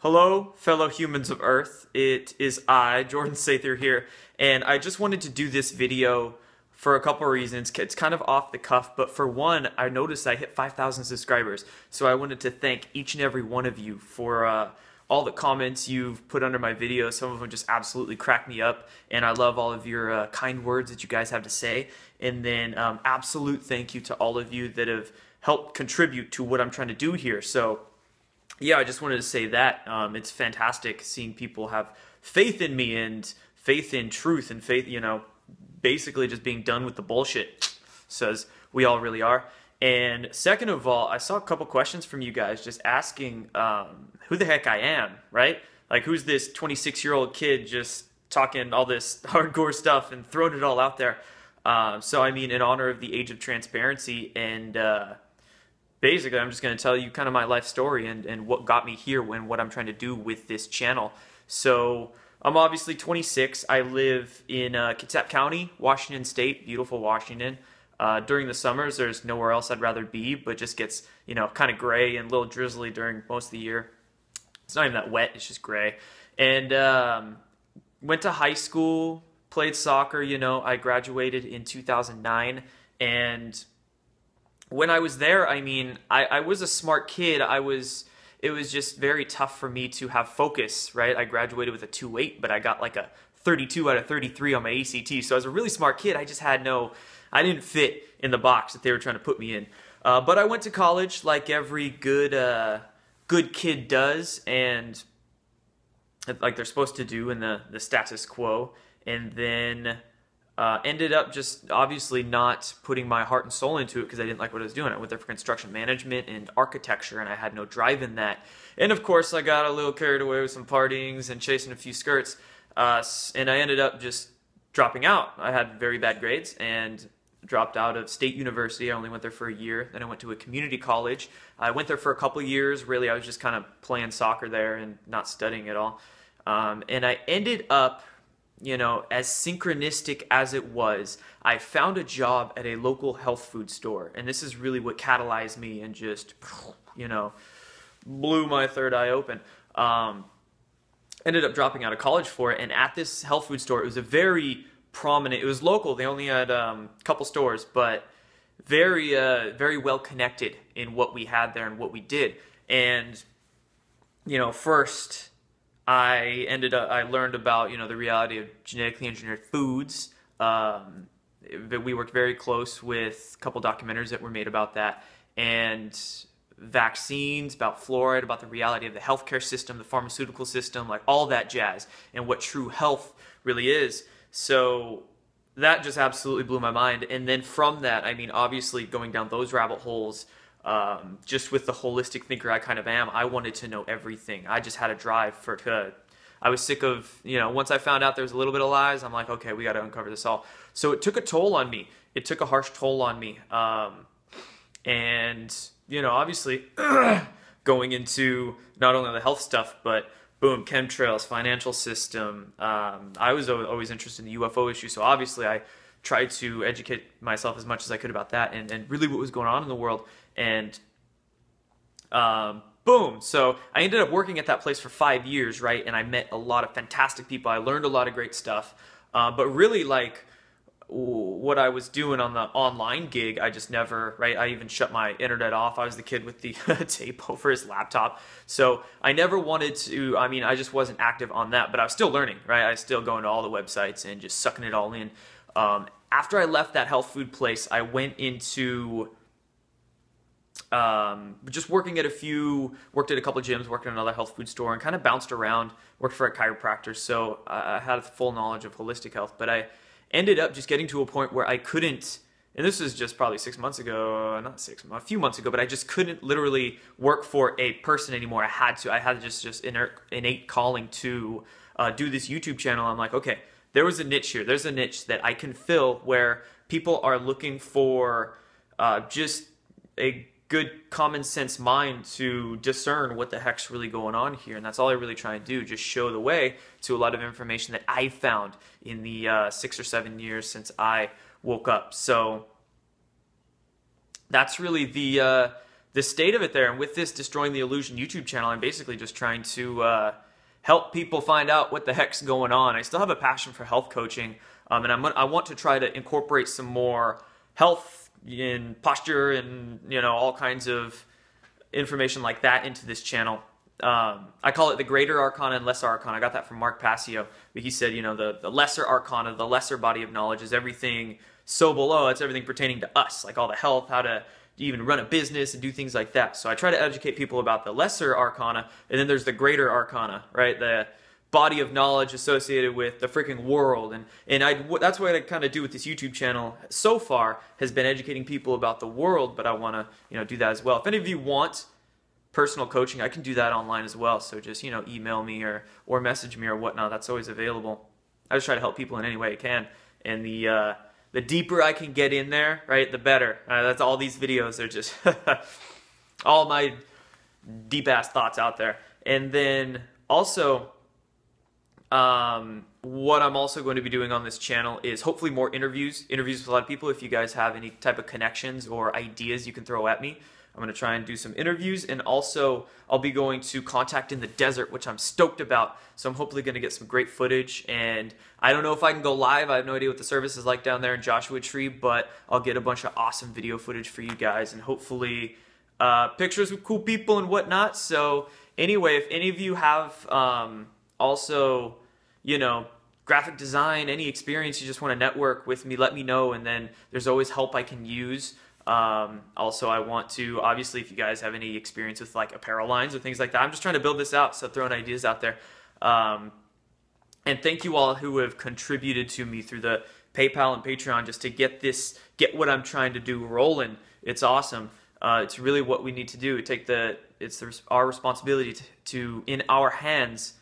Hello, fellow humans of Earth. It is I, Jordan Sather here, and I just wanted to do this video for a couple of reasons. It's kind of off the cuff, but for one, I noticed I hit 5,000 subscribers, so I wanted to thank each and every one of you for all the comments you've put under my videos. Some of them just absolutely crack me up, and I love all of your kind words that you guys have to say. And then absolute thank you to all of you that have helped contribute to what I'm trying to do here. So yeah, I just wanted to say that it's fantastic seeing people have faith in me and faith in truth and faith, basically just being done with the bullshit, says we all really are. And second of all, I saw a couple questions from you guys just asking who the heck I am, right? Like, who's this 26-year-old kid just talking all this hardcore stuff and throwing it all out there? So, I mean, in honor of the age of transparency and basically, I'm just going to tell you kind of my life story and what got me here and what I'm trying to do with this channel. So, I'm obviously 26. I live in Kitsap County, Washington State, beautiful Washington. During the summers, there's nowhere else I'd rather be, but it just gets, kind of gray and a little drizzly during most of the year. It's not even that wet, it's just gray. And went to high school, played soccer, I graduated in 2009, and when I was there, I mean, I was a smart kid. It was just very tough for me to have focus, right? I graduated with a 2.8, but I got like a 32 out of 33 on my ACT. So I was a really smart kid. I just had I didn't fit in the box that they were trying to put me in. But I went to college like every good kid does, and like they're supposed to do in the status quo. And then ended up just obviously not putting my heart and soul into it because I didn't like what I was doing. I went there for construction management and architecture, and I had no drive in that. And of course, I got a little carried away with some partyings and chasing a few skirts, and I ended up just dropping out. I had very bad grades and dropped out of State University. I only went there for a year. Then I went to a community college. I went there for a couple of years. Really, I was just kind of playing soccer there and not studying at all. And I ended up, as synchronistic as it was, I found a job at a local health food store. And this is really what catalyzed me and just, blew my third eye open. Ended up dropping out of college for it. And at this health food store, it was a very prominent, it was local. They only had a couple stores, but very, very well connected in what we had there and what we did. And, first, I learned about, the reality of genetically engineered foods. We worked very close with a couple documentaries that were made about that, and vaccines, about fluoride, about the reality of the healthcare system, the pharmaceutical system, like all that jazz, and what true health really is. So that just absolutely blew my mind. And then from that, I mean, obviously going down those rabbit holes, just with the holistic thinker I kind of am, I wanted to know everything. I just had a drive I was sick of, once I found out there was a little bit of lies, I'm like, okay, we got to uncover this all. So it took a toll on me. It took a harsh toll on me. And, obviously going into not only the health stuff, but boom, chemtrails, financial system. I was always interested in the UFO issue. So obviously I tried to educate myself as much as I could about that and really what was going on in the world. And boom, so I ended up working at that place for 5 years, right? And I met a lot of fantastic people. I learned a lot of great stuff. But really, like, what I was doing on the online gig, I just never, right? I even shut my internet off. I was the kid with the tape over his laptop. So I never wanted to, I just wasn't active on that, but I was still learning, right? I was still going to all the websites and just sucking it all in. After I left that health food place, I went into just worked at a couple of gyms, worked at another health food store, and kind of bounced around, worked for a chiropractor. So I had full knowledge of holistic health, but I ended up just getting to a point where I couldn't, and this is just probably 6 months ago, a few months ago, but I just couldn't literally work for a person anymore. I had just innate calling to do this YouTube channel. I'm like, okay, there was a niche here. There's a niche that I can fill where people are looking for just a good common sense mind to discern what the heck's really going on here. And that's all I really try and do, just show the way to a lot of information that I found in the 6 or 7 years since I woke up. So that's really the the state of it there. And with this Destroying the Illusion YouTube channel, I'm basically just trying to help people find out what the heck's going on. I still have a passion for health coaching, and I want to try to incorporate some more health and posture and, you know, all kinds of information like that into this channel. I call it the greater arcana and lesser arcana. I got that from Mark Passio. But he said, you know, the lesser arcana, the lesser body of knowledge is everything so below. It's everything pertaining to us, like all the health, how to even run a business and do things like that. So I try to educate people about the lesser arcana, and then there's the greater arcana, right? The body of knowledge associated with the freaking world. And that's what I kind of do with this YouTube channel so far, has been educating people about the world, but I want to, you know, do that as well. If any of you want personal coaching, I can do that online as well. So just, you know, email me or message me or whatnot. That's always available. I just try to help people in any way I can. And the deeper I can get in there, right, the better. That's all these videos. They're just all my deep-ass thoughts out there. And then also, what I'm also going to be doing on this channel is hopefully more interviews with a lot of people. If you guys have any type of connections or ideas you can throw at me, I'm going to try and do some interviews. And also, I'll be going to Contact in the Desert, which I'm stoked about. So I'm hopefully going to get some great footage. And I don't know if I can go live. I have no idea what the service is like down there in Joshua Tree, but I'll get a bunch of awesome video footage for you guys, and hopefully pictures with cool people and whatnot. So anyway, if any of you have also, you know, graphic design, any experience, you just want to network with me, let me know. And then there's always help I can use. Also, I want to, obviously, if you guys have any experience with like apparel lines or things like that, I'm just trying to build this out, so throwing ideas out there. And thank you all who have contributed to me through the PayPal and Patreon just to get what I'm trying to do rolling. It's awesome. It's really what we need to do. It's our responsibility to in our hands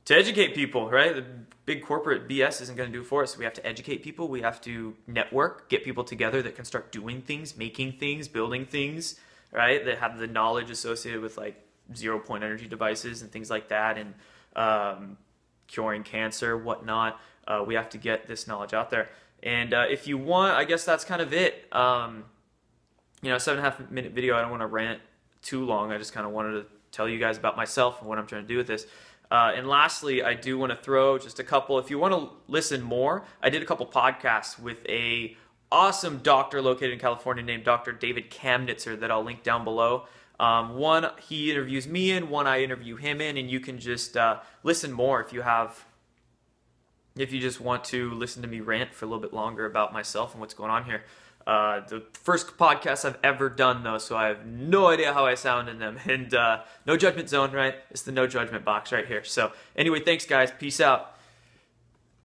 to educate people, right? The big corporate BS isn't going to do it for us. We have to educate people. We have to network, get people together that can start doing things, making things, building things, right? That have the knowledge associated with like 0-point energy devices and things like that, and curing cancer, whatnot. We have to get this knowledge out there. And if you want, I guess that's kind of it. You know, 7.5-minute video. I don't want to rant too long. I just kind of wanted to tell you guys about myself and what I'm trying to do with this. And lastly, I do want to throw just a couple, if you want to listen more, I did a couple podcasts with a awesome doctor located in California named Dr. David Kamnitzer that I'll link down below. One he interviews me in, one I interview him in, and you can just listen more if you just want to listen to me rant for a little bit longer about myself and what's going on here. The first podcast I've ever done, though, so I have no idea how I sound in them. And no judgment zone, right? It's the no judgment box right here. So anyway, thanks, guys. Peace out.